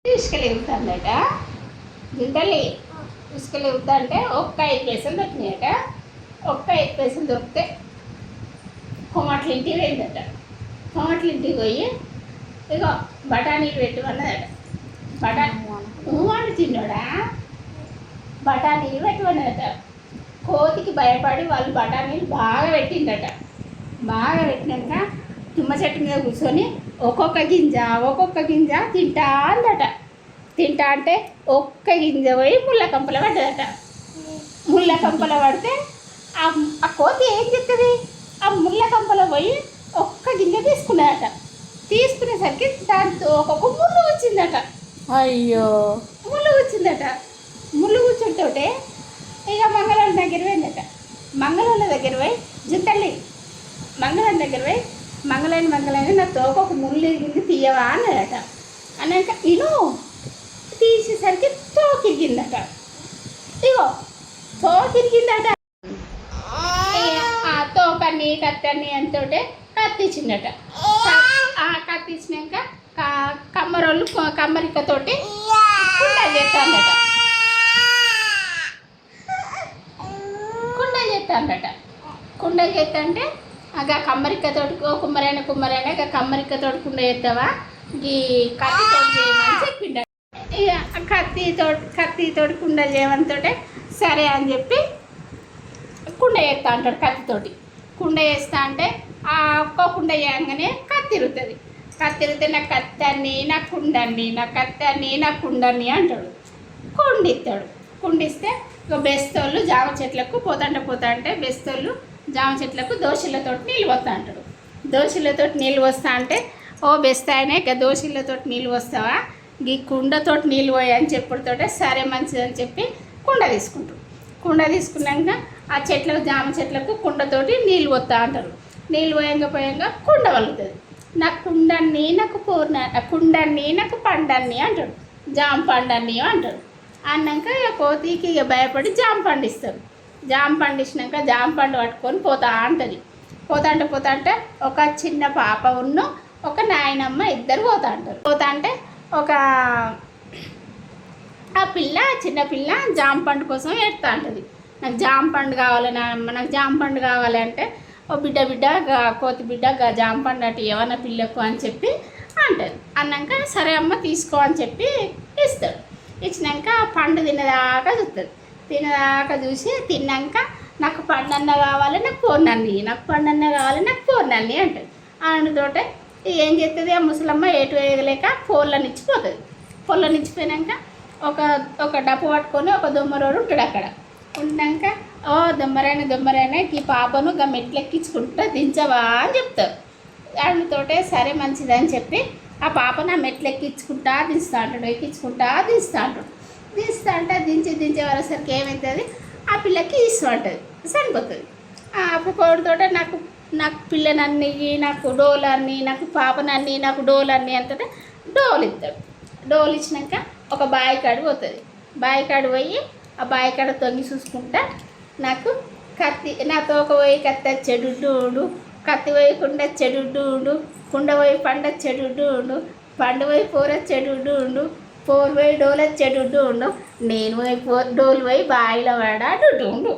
తీసుకెళ్ళిగుతుందట గింతల్లి తీసుకెళ్ళిగుతా అంటే ఒక్క 5 పైసలు దొరికినాయట. ఒక్క 5 పైసలు దొరికితే కొమట్ల ఇంటికి పోయిందట. కొమట్ల ఇంటికి పోయి ఇగో బఠానీలు పెట్టమన్నదట. బఠానీ తిన్నాడా, బఠానీలు పెట్టమన్నదట. కోతికి భయపడి వాళ్ళు బఠానీలు బాగా పెట్టిందట. బాగా పెట్టినాక తుమ్మ చెట్టు మీద కూర్చొని ఒక్కొక్క గింజ తింటా అందట. తింటా అంటే ఒక్క గింజ పోయి ముళ్ళ కంపల పడ్డదట. ముళ్ళ కంపల పడితే ఆ కోతి ఏం చెప్తుంది, ఆ ముళ్ళ కంపలో పోయి ఒక్క గింజ తీసుకున్నదట. తీసుకునేసరికి దాంతో ఒక్కొక్క ముళ్ళు వచ్చిందట. అయ్యో, ముళ్ళు వచ్చిందట. ముళ్ళు కూర్చుంటే ఇక మంగళవాళ్ళ దగ్గర పోయిందట. మంగళవాళ్ళ దగ్గర పోయి జుంతల్లి మంగళవాళ్ళ దగ్గర పోయి మంగళైన నా తోక ఒక ముళ్ళు ఇరిగింది తీయవా అన్నదట. అన్నాక ఇను తీసేసరికి తోకిరిగిందట. ఇగో తోకిరిగిందట. తోకని కత్తని అంతోటే కత్తిచ్చిందట. కత్తిచ్చినాక కమ్మరోళ్ళు కమ్మరికతోటి కుండ చేస్తాడట. కుండ చేస్తా అంటే ఆ కమ్మరికతోటి కుమ్మరైన ఇక కమ్మరికతోటి కుండ చేస్తావా, ఈ కత్తితోటి చేయమని చెప్పిండ. ఇక కత్తితోటి కుండ చేయమనితోటే సరే అని చెప్పి కుండ చేస్తా అంటాడు. కత్తితోటి కుండ చేస్తా అంటే ఆ ఒక్క కుండ చేయగానే కత్తిరుగుతుంది. కత్తిరిగితే నా కత్తన్ని నా కుండన్ని అంటాడు. కుండిస్తాడు. కుండిస్తే ఇక బెస్తోళ్ళు జామ చెట్లకు పోతాంటే బెస్తోళ్ళు జామ చెట్లకు దోశలతో నీళ్ళు పోస్తా అంటాడు. దోశలతో నీళ్ళు పోస్తా అంటే ఓ బెస్తాయనే ఇక దోశలతో నీళ్ళు పోస్తావా, ఈ కుండతోటి నీళ్ళు పోయని చెప్పుడుతోటే సరే మంచిదని చెప్పి కుండ తీసుకున్నాక ఆ చెట్లకు జామ చెట్లకు కుండతోటి నీళ్ళు పోస్తా అంటారు. నీళ్ళు పోయంగా కుండ వలుగుతుంది. నాకు కుండన్ని నాకు పండన్ని అంటాడు. జామ పండన్ని అంటాడు. అన్నాక ఇక కోతికి ఇక భయపడి జామ పండిస్తారు. జామ పండించినాక జామ పండు పట్టుకొని పోతా అంటే ఒక చిన్న పాప ఒక నాయనమ్మ ఇద్దరు పోతా అంటే ఒక చిన్న పిల్ల జామ పండు కోసం ఏడుతా ఉంటుంది. నాకు జామ పండు కావాలి అంటే ఓ బిడ్డ కోతి బిడ్డ జామ పండు అటు ఏమన్నా పిల్లకు అని చెప్పి అంటుంది. అన్నాక సరే అమ్మ తీసుకో అని చెప్పి ఇస్తాడు. ఇచ్చినాక పండు తినేదాకా చూసి తిన్నాక నాకు పండన్న కావాలి, నాకు పోర్నన్ని అంటుంది. అందుతోటే ఏం చేస్తుంది ఆ ముసలమ్మ ఏటు వేయలేక పొల్లనిచ్చిపోయినాక ఒక డప్పు పట్టుకొని ఒక దొమ్మరోడు ఉంటాడు. అక్కడ ఉన్నాక ఓ దొమ్మరైన ఈ పాపను గా మెట్లెక్కించుకుంటా దించవా అని చెప్తారు. అందుతోటే సరే మంచిదని చెప్పి ఆ పాపను ఆ మెట్లెక్కించుకుంటా దించుతా అంటాడు. దించే వరసరికి ఏమవుతుంది, ఆ పిల్లకి ఇష్టం చనిపోతుంది. అప్పుడు కోడితోట నాకు పిల్లనన్నీ, నాకు డోలన్నీ, నాకు పాపనన్నీ, నాకు డోలన్నీ అంతటా డోలు ఇస్తాడు. డోలు ఇచ్చినాక ఒక బావి కాడు పోతుంది. బావి కాడు పోయి ఆ బావి కాడ తొంగి చూసుకుంటా నాకు నా తోక పోయి కత్తి చెడు కత్తి పోయి కుండ చెడు కుండ పోయి పండ చెడు పండు పోయి పోర చెడు పోరు పోయి డోల చెడు నేను పోయి డోలు పోయి బావిలో పడా డుండు.